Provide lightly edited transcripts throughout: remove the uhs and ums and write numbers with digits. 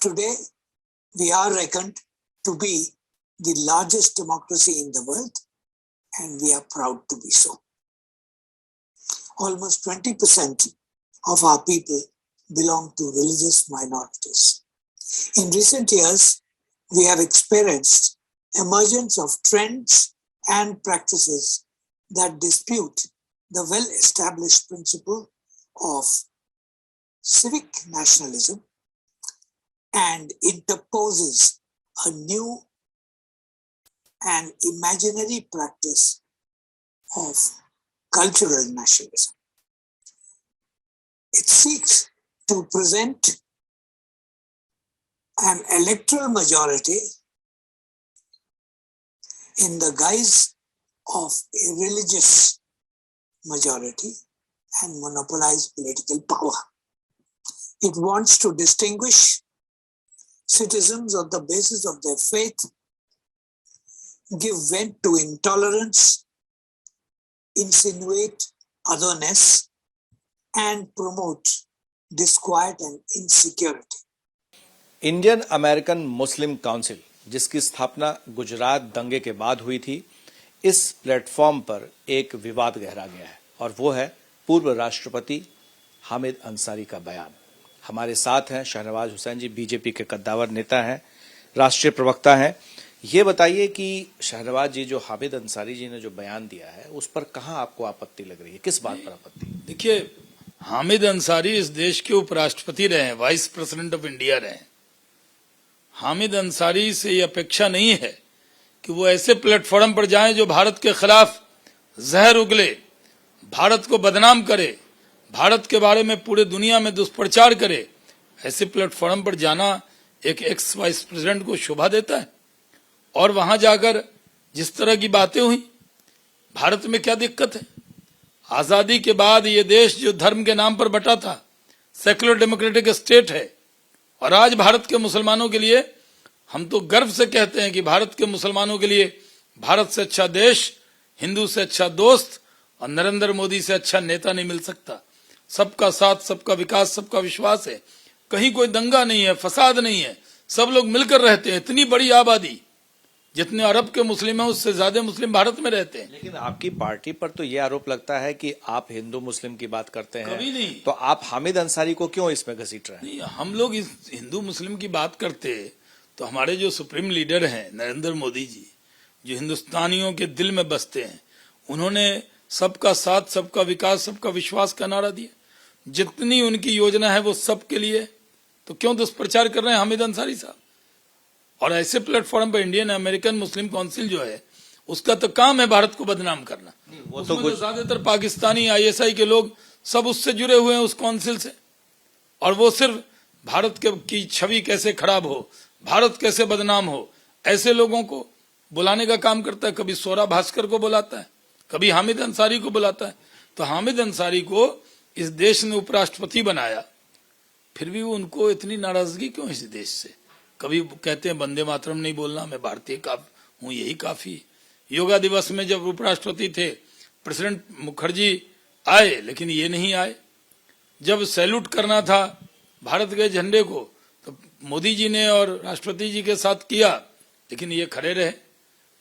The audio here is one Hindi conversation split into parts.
Today, we are reckoned to be the largest democracy in the world, and we are proud to be so. Almost 20% of our people belong to religious minorities. In recent years, we have experienced emergence of trends and practices that dispute the well-established principle of civic nationalism and interposes a new and imaginary practice of cultural nationalism. It seeks to present an electoral majority in the guise of a religious majority and monopolize political power. It wants to distinguish citizens on the basis of their faith, give vent to intolerance, insinuate otherness, and promote disquiet and insecurity. Indian American Muslim council, जिसकी स्थापना गुजरात दंगे के बाद हुई थी, इस प्लेटफॉर्म पर एक विवाद गहरा गया है और वो है पूर्व राष्ट्रपति हामिद अंसारी का बयान। हमारे साथ हैं शाहनवाज हुसैन जी, बीजेपी के कद्दावर नेता हैं, राष्ट्रीय प्रवक्ता हैं। ये बताइए कि शाहनवाज जी, जो हामिद अंसारी जी ने जो बयान दिया है, उस पर कहाँ आपको आपत्ति लग रही है, किस बात पर आपत्ति? देखिए, हामिद अंसारी इस देश के उपराष्ट्रपति रहे हैं, वाइस प्रेसिडेंट ऑफ इंडिया रहे हैं। हामिद अंसारी से ये अपेक्षा नहीं है कि वो ऐसे प्लेटफॉर्म पर जाएं जो भारत के खिलाफ जहर उगले, भारत को बदनाम करे, भारत के बारे में पूरे दुनिया में दुष्प्रचार करे। ऐसे प्लेटफॉर्म पर जाना एक एक्स वाइस प्रेसिडेंट को शोभा देता है? और वहां जाकर जिस तरह की बातें हुई, भारत में क्या दिक्कत है? आजादी के बाद ये देश जो धर्म के नाम पर बटा था, सेक्युलर डेमोक्रेटिक स्टेट है, और आज भारत के मुसलमानों के लिए हम तो गर्व से कहते हैं कि भारत के मुसलमानों के लिए भारत से अच्छा देश, हिंदू से अच्छा दोस्त और नरेंद्र मोदी से अच्छा नेता नहीं मिल सकता। सबका साथ, सबका विकास, सबका विश्वास है। कहीं कोई दंगा नहीं है, फसाद नहीं है, सब लोग मिलकर रहते हैं। इतनी बड़ी आबादी, जितने अरब के मुस्लिम हैं उससे ज्यादा मुस्लिम भारत में रहते हैं। लेकिन आपकी पार्टी पर तो ये आरोप लगता है कि आप हिंदू मुस्लिम की बात करते हैं। कभी नहीं। तो आप हामिद अंसारी को क्यों इसमें घसीट रहे हैं? नहीं, हम लोग इस हिंदू मुस्लिम की बात करते तो हमारे जो सुप्रीम लीडर हैं नरेंद्र मोदी जी, जो हिंदुस्तानियों के दिल में बसते हैं, उन्होंने सबका साथ, सबका विकास, सबका विश्वास का नारा दिया। जितनी उनकी योजना है वो सबके लिए, तो क्यों दुष्प्रचार कर रहे हैं हामिद अंसारी साहब? और ऐसे प्लेटफॉर्म पर इंडियन अमेरिकन मुस्लिम काउंसिल जो है, उसका तो काम है भारत को बदनाम करना। वो तो ज्यादातर पाकिस्तानी ISI के लोग सब उससे जुड़े हुए हैं, उस काउंसिल से। और वो सिर्फ भारत की छवि कैसे खराब हो, भारत कैसे बदनाम हो, ऐसे लोगों को बुलाने का काम करता है। कभी सोरा भास्कर को बुलाता है, कभी हामिद अंसारी को बुलाता है। तो हामिद अंसारी को इस देश ने उपराष्ट्रपति बनाया, फिर भी उनको इतनी नाराजगी क्यों इस देश से? कभी कहते हैं वंदे मातरम नहीं बोलना, मैं भारतीय हूं, यही काफी। योगा दिवस में जब उपराष्ट्रपति थे, प्रेसिडेंट मुखर्जी आए, लेकिन ये नहीं आए। जब सैल्यूट करना था भारत के झंडे को, तो मोदी जी ने और राष्ट्रपति जी के साथ किया, लेकिन ये खड़े रहे।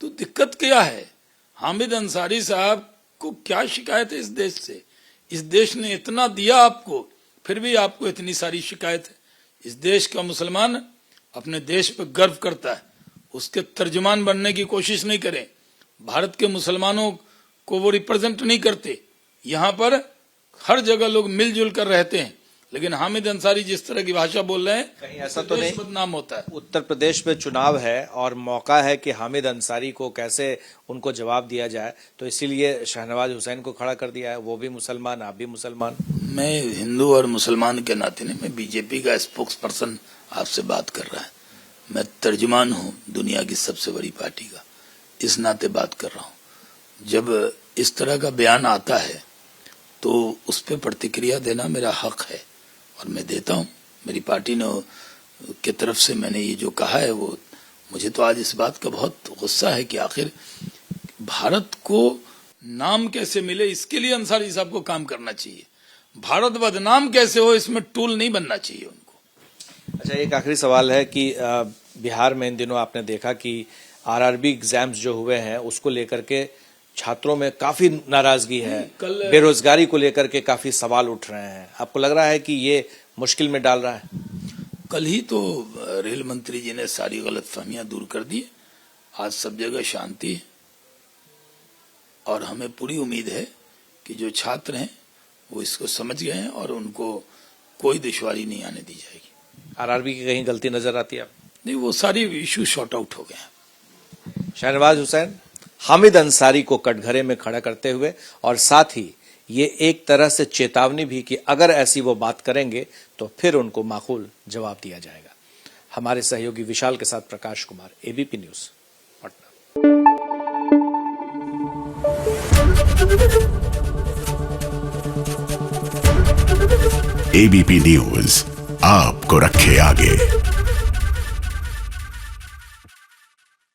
तो दिक्कत क्या है? हामिद अंसारी साहब को क्या शिकायत है इस देश से? इस देश ने इतना दिया आपको, फिर भी आपको इतनी सारी शिकायत है। इस देश का मुसलमान अपने देश पर गर्व करता है, उसके तर्जुमान बनने की कोशिश नहीं करें। भारत के मुसलमानों को वो रिप्रेजेंट नहीं करते। यहाँ पर हर जगह लोग मिलजुल कर रहते हैं, लेकिन हामिद अंसारी जिस तरह की भाषा बोल रहे हैं, कहीं ऐसा तो नहीं बदनाम होता है। उत्तर प्रदेश में चुनाव है और मौका है कि हामिद अंसारी को कैसे उनको जवाब दिया जाए, तो इसीलिए शाहनवाज हुसैन को खड़ा कर दिया है। वो भी मुसलमान, आप भी मुसलमान। मैं हिंदू और मुसलमान के नाते नहीं, मैं बीजेपी का स्पोक्स पर्सन आपसे बात कर रहा है। मैं तर्जुमान हूँ दुनिया की सबसे बड़ी पार्टी का, इस नाते बात कर रहा हूँ। जब इस तरह का बयान आता है तो उस पर प्रतिक्रिया देना मेरा हक है और मैं देता हूँ। मेरी पार्टी ने की तरफ से मैंने ये जो कहा है, वो मुझे तो आज इस बात का बहुत गुस्सा है कि आखिर भारत को नाम कैसे मिले, इसके लिए अंसारी साहब को काम करना चाहिए। भारत बदनाम कैसे हो, इसमें टूल नहीं बनना चाहिए उनको। अच्छा, एक आखिरी सवाल है कि बिहार में इन दिनों आपने देखा कि आरआरबी एग्जाम्स जो हुए हैं उसको लेकर के छात्रों में काफी नाराजगी है, बेरोजगारी को लेकर के काफी सवाल उठ रहे हैं। आपको लग रहा है कि ये मुश्किल में डाल रहा है? कल ही तो रेल मंत्री जी ने सारी गलतफहमियां दूर कर दी। आज सब जगह शांति है और हमें पूरी उम्मीद है कि जो छात्र हैं वो इसको समझ गए हैं और उनको कोई दुश्वारी नहीं आने दी जाएगी। आरआरबी की कहीं गलती नजर आती है? नहीं, वो सारी इशू शॉर्ट आउट हो गए हैं। शहनवाज हुसैन, हामिद अंसारी को कटघरे में खड़ा करते हुए और साथ ही ये एक तरह से चेतावनी भी कि अगर ऐसी वो बात करेंगे तो फिर उनको माकूल जवाब दिया जाएगा। हमारे सहयोगी विशाल के साथ Prakash Kumar, ABP News, Patna. ABP News आपको रखे आगे।